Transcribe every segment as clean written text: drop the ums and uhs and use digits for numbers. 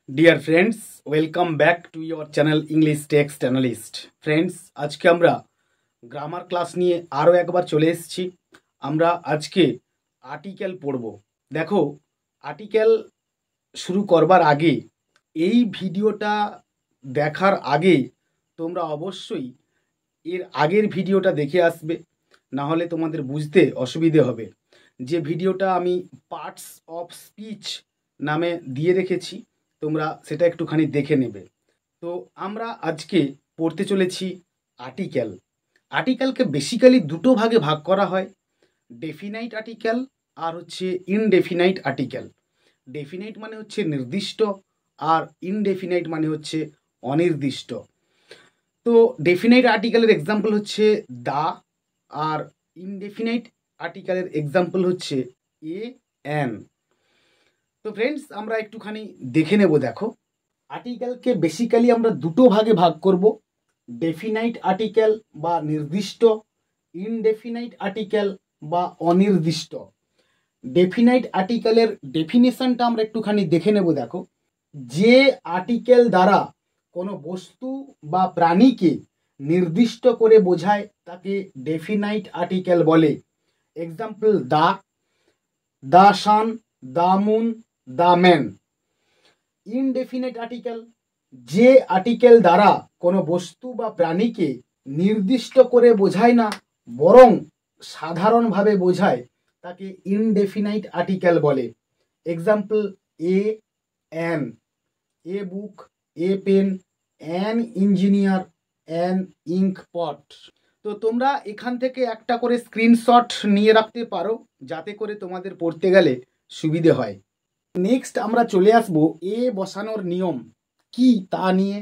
Dear friends, welcome back to your channel English text analyst. Friends, আজকে আমরা grammar class নিয়ে আরও একবার চলে এসেছি। আমরা আজকে আর্টিকেল পড়ব। দেখো, আর্টিকেল শুরু করবার আগে, এই ভিডিওটা দেখার আগে তোমরা অবশ্যই এর আগের ভিডিওটা দেখে আসবে, না হলে তোমাদের বুঝতে অসুবিধে হবে। যে ভিডিওটা আমি পার্টস অফ স্পিচ নামে দিয়ে রেখেছি, তোমরা সেটা একটুখানি দেখে নেবে। তো আমরা আজকে পড়তে চলেছি আর্টিকেল। আর্টিকেলকে বেসিক্যালি দুটো ভাগে ভাগ করা হয়, ডেফিনাইট আর্টিকেল আর হচ্ছে ইনডেফিনাইট আর্টিকেল। ডেফিনাইট মানে হচ্ছে নির্দিষ্ট, আর ইনডেফিনাইট মানে হচ্ছে অনির্দিষ্ট। তো ডেফিনাইট আর্টিকেলের এক্সাম্পল হচ্ছে দা, আর ইনডেফিনাইট আর্টিকেলের এক্সাম্পল হচ্ছে এ অ্যান। তো ফ্রেন্ডস, আমরা একটুখানি দেখে নেব। দেখো, আর্টিকেলকে বেসিক্যালি আমরা দুটো ভাগে ভাগ করব, ডেফিনাইট আর্টিকেল বা নির্দিষ্ট, ইনডেফিনাইট আর্টিকেল বা অনির্দিষ্ট। ডেফিনাইট আর্টিকেলের ডেফিনেশনটা আমরা একটুখানি দেখে নেব। দেখো, যে আর্টিকেল দ্বারা কোনো বস্তু বা প্রাণীকে নির্দিষ্ট করে বোঝায় তাকে ডেফিনাইট আর্টিকেল বলে। Example the sun, the moon, the man. Indefinite article, যে আর্টিকেল দ্বারা কোনো বস্তু বা প্রাণীকে নির্দিষ্ট করে বোঝায় না, বরং সাধারণভাবে বোঝায়, তাকে ইনডেফিনাইট আর্টিকেল বলে। Example a an, a book, a pen, an engineer, an ink pot. তো তোমরা এখান থেকে একটা করে স্ক্রিনশট নিয়ে রাখতে পারো, যাতে করে তোমাদের পড়তে গেলে সুবিধে হয়। নেক্সট আমরা চলে আসবো এ বসানোর নিয়ম কি তা নিয়ে।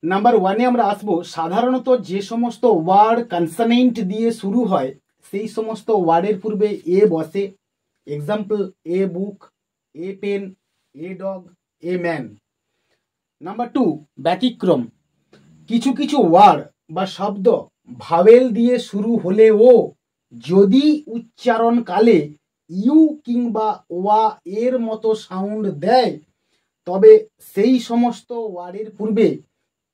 নাম্বার ওয়ানে আমরা আসবো সাধারণত যে সমস্ত ওয়ার্ড কনসোনেন্ট দিয়ে শুরু হয় সেই সমস্ত ওয়ার্ডের পূর্বে এ বসে। Example a book, a pen, a dog, a man. Number two, ব্যতিক্রম। কিছু কিছু ওয়ার্ড বা শব্দ ভাওয়েল দিয়ে শুরু হলেও যদি উচ্চারণকালে ইউ কিংবা ওয়া এর মতো সাউন্ড দেয়, তবে সেই সমস্ত ওয়ার্ডের পূর্বে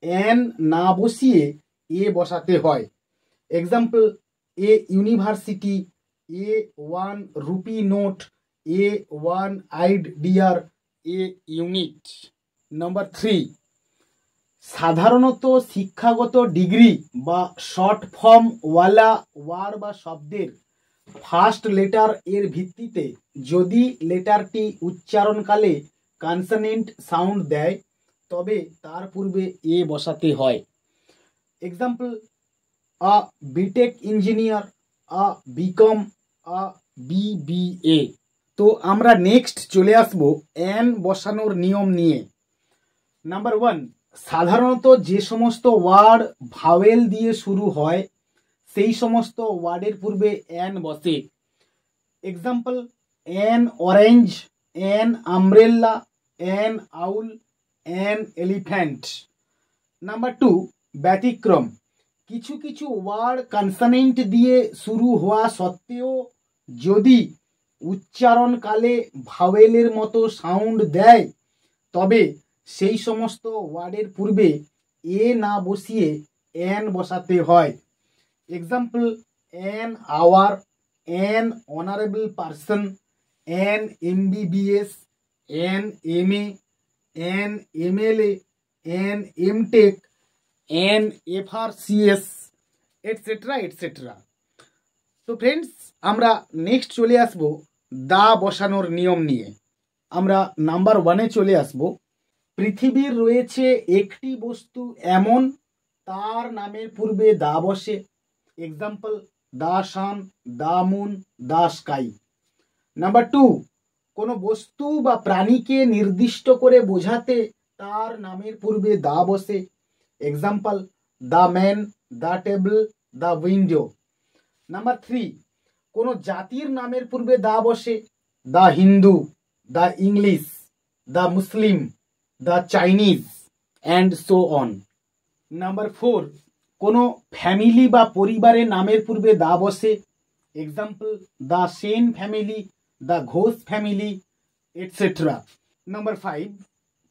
অ্যান না বসিয়ে এ বসাতে হয়। Example a university, a one rupee note, a one eyed deer, a unit. Number three, সাধারণত শিক্ষাগত ডিগ্রি বা শর্ট ফর্ম ওয়ালা ওয়ার্ড বা শব্দের ফার্স্ট লেটার এর ভিত্তিতে যদি লেটারটি উচ্চারণকালে কনসোনেন্ট সাউন্ড দেয়, তবে তার পূর্বে এ বসাতে হয়। এক্সাম্পল আ বিটেক ইঞ্জিনিয়ার, আ বিকম, আ বিবিএ। তো আমরা নেক্সট চলে আসবো অ্যান বসানোর নিয়ম নিয়ে। নাম্বার ওয়ান, সাধারণত যে সমস্ত ওয়ার্ড ভাওয়েল দিয়ে শুরু হয় সেই সমস্ত ওয়ার্ডের পূর্বে অ্যান বসে। Example an orange, an umbrella, an owl, an elephant. Number two, ব্যতিক্রম। কিছু কিছু ওয়ার্ড কনসোনেন্ট দিয়ে শুরু হওয়া সত্ত্বেও যদি উচ্চারণকালে ভাওয়েলের মতো সাউন্ড দেয়, তবে সেই সমস্ত ওয়ার্ডের পূর্বে এ না বসিয়ে অ্যান বসাতে হয়। Example an hour, an honourable person, an MBBS, an MA, an MLA, an MTech, an FRCS, etcetera etcetera. তো ফ্রেন্ডস, আমরা নেক্সট চলে আসবো দা বসানোর নিয়ম নিয়ে। আমরা নাম্বার ওয়ানে চলে আসবো। পৃথিবীর রয়েছে একটি বস্তু এমন, তার নামের পূর্বে দা বসে। Example the sun, the moon, the sky. Number two, কোনো বস্তু বা প্রাণীকে নির্দিষ্ট করে বোঝাতে তার নামের পূর্বে দা বসে। Example the man, the table, the window. Number three, কোনো জাতির নামের পূর্বে দা বসে। The Hindu, the English, the Muslim, the Chinese, and so on. Number four, কোনো ফ্যামিলি বা পরিবারের নামের পূর্বে দা বসে। Example the Sen family, the Ghosh family, etcetera. Number five,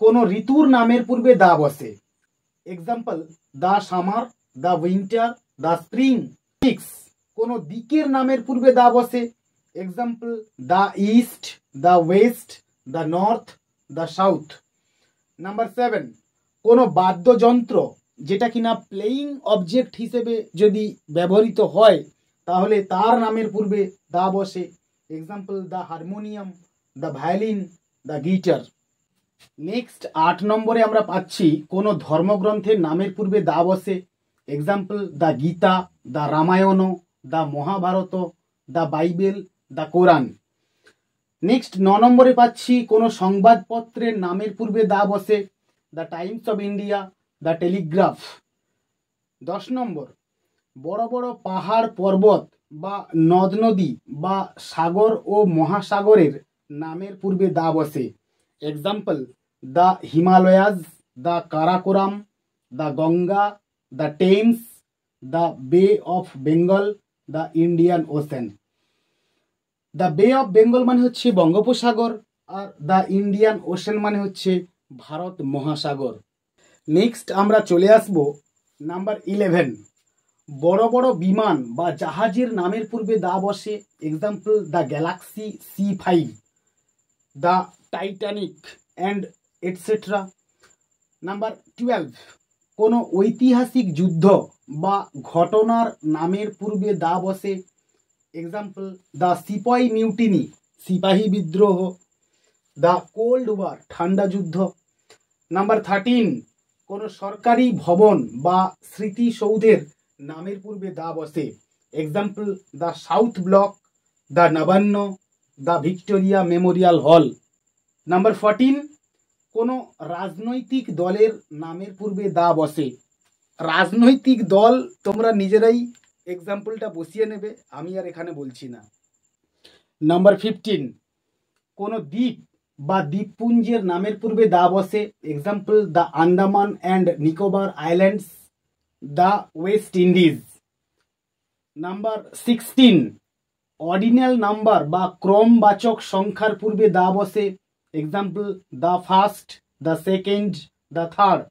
কোনো ঋতুর নামের পূর্বে দা বসে। Example, the summer, the winter, the spring. 6, কোনো দিকের নামের পূর্বে দা বসে। Example, the east, the West, the north, the south. Number 7, কোনো বাদ্যযন্ত্র যেটা কিনা প্লেয়িং অবজেক্ট হিসেবে যদি ব্যবহৃত হয় তাহলে তার নামের পূর্বে দা বসে। Example, the harmonium, the violin, the guitar. Next 8 নম্বরে আমরা পাচ্ছি কোনো ধর্মগ্রন্থের নামের পূর্বে দা বসে। Example, the Gita, the Ramayana, the Mahabharata, the Bible, the Quran. Next 9 নম্বরে পাচ্ছি কোনো সংবাদপত্রের নামের পূর্বে দা বসে। The Times of India, the Telegraph. 10 নম্বর, বড় বড় পাহাড় পর্বত বা নদ নদী বা সাগর ও মহাসাগরের নামের পূর্বে দা বসে। Example, the Himalayas, the Karakoram, the Ganga, the Thames, the Bay of Bengal, the Indian Ocean. The Bay of Bengal মানে হচ্ছে বঙ্গোপসাগর, আর দ্য ইন্ডিয়ান ওশেন মানে হচ্ছে ভারত মহাসাগর। নেক্সট আমরা চলে আসব নাম্বার 11, বড় বড় বিমান বা জাহাজের নামের পূর্বে দা বসে। Example, the Galaxy C5, the Titanic and etcetera. Number 12, কোনো ঐতিহাসিক যুদ্ধ বা ঘটনার নামের পূর্বে দা বসে। এক্সাম্পল, দ্য সিপাহি মিউটিনি, সিপাহী বিদ্রোহ, দ্য কোল্ড ওয়ার, ঠান্ডা যুদ্ধ। নাম্বার 13, কোনো সরকারি ভবন বা স্মৃতিসৌধের নামের পূর্বে দা বসে। Example, the south block, the Nabanna, the Victoria Memorial হল। নাম্বার 14, কোনো রাজনৈতিক দলের নামের পূর্বে দা বসে। রাজনৈতিক দল তোমরা নিজেরাই এক্সাম্পলটা বসিয়ে নেবে, আমি আর এখানে বলছি না। নাম্বার 15, কোনো দ্বীপ বা দ্বীপপুঞ্জের নামের পূর্বে দা বসে। Example, the Andaman and Nicobar Islands, the West Indies. Number 16, ordinal number বা ক্রমবাচক সংখ্যার পূর্বে দা বসে। Example, the first, the second, the third.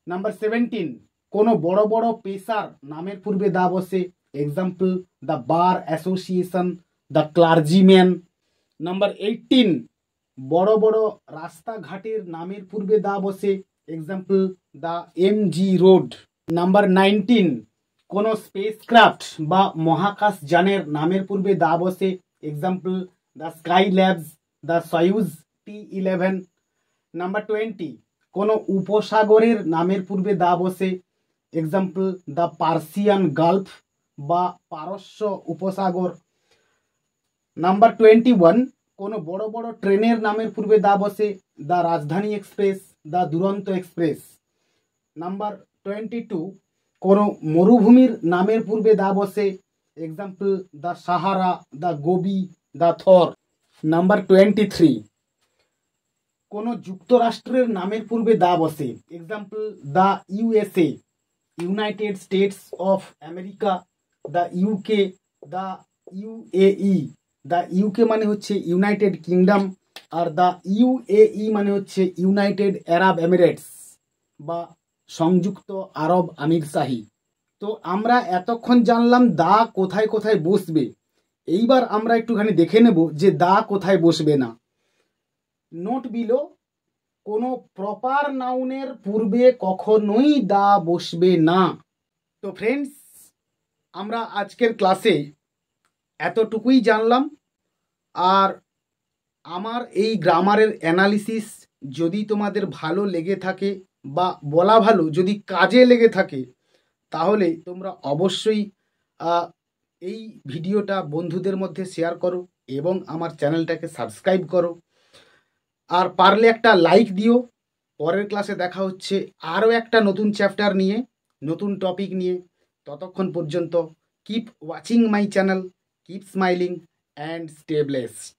Number 17, কোনো বড় বড় পেশার নামের পূর্বে দা বসে। Example, the bar association, the clergyman. Number 18, বড় বড় রাস্তাঘাটের নামের পূর্বে দা বসে। Example, the MG road. Number 19, কোনো স্পেসক্রাফট বা মহাকাশ যানের নামের পূর্বে দা বসে। Example, the sky labs, the Soyuz T11। Number 20, কোনো উপসাগরের নামের পূর্বে দা বসে। এক্সাম্পল, দ্য পার্সিয়ান গালফ বা পারস্য উপসাগর। নাম্বার 21, কোনো বড় বড় ট্রেনের নামের পূর্বে দা বসে। The Rajdhani express, the Duronto express. Number 22, কোনো মরুভূমির নামের পূর্বে দা বসে। Example, the Sahara, the Gobi, the Thar. Number 23, কোনো যুক্তরাষ্ট্রের নামের পূর্বে দা বসে। Example, the USA, United States of America, the UK, the UAE। The UK মানে হচ্ছে ইউনাইটেড কিংডম, আর দ্য UAE মানে হচ্ছে ইউনাইটেড আরব এমিরেটস বা সংযুক্ত আরব আমিরশাহী। তো আমরা এতক্ষণ জানলাম দা কোথায় কোথায় বসবে। এইবার আমরা একটুখানি দেখে নেব যে দা কোথায় বসবে না। নোট বিলো, কোনো প্রপার নাউনের পূর্বে কখনোই দা বসবে না। তো ফ্রেন্ডস, আমরা আজকের ক্লাসে এতটুকুই জানলাম। আর আমার এই গ্রামারের অ্যানালিসিস যদি তোমাদের ভালো লেগে থাকে বা বলা ভালো যদি কাজে লেগে থাকে তাহলে তোমরা অবশ্যই এই ভিডিওটা বন্ধুদের মধ্যে শেয়ার করো এবং আমার চ্যানেলটাকে সাবস্ক্রাইব করো। আর পারলে একটা লাইক দিও। পরের ক্লাসে দেখা হচ্ছে আরও একটা নতুন চ্যাপ্টার নিয়ে, নতুন টপিক নিয়ে। ততক্ষণ পর্যন্ত keep watching my channel, keep smiling and stay blessed.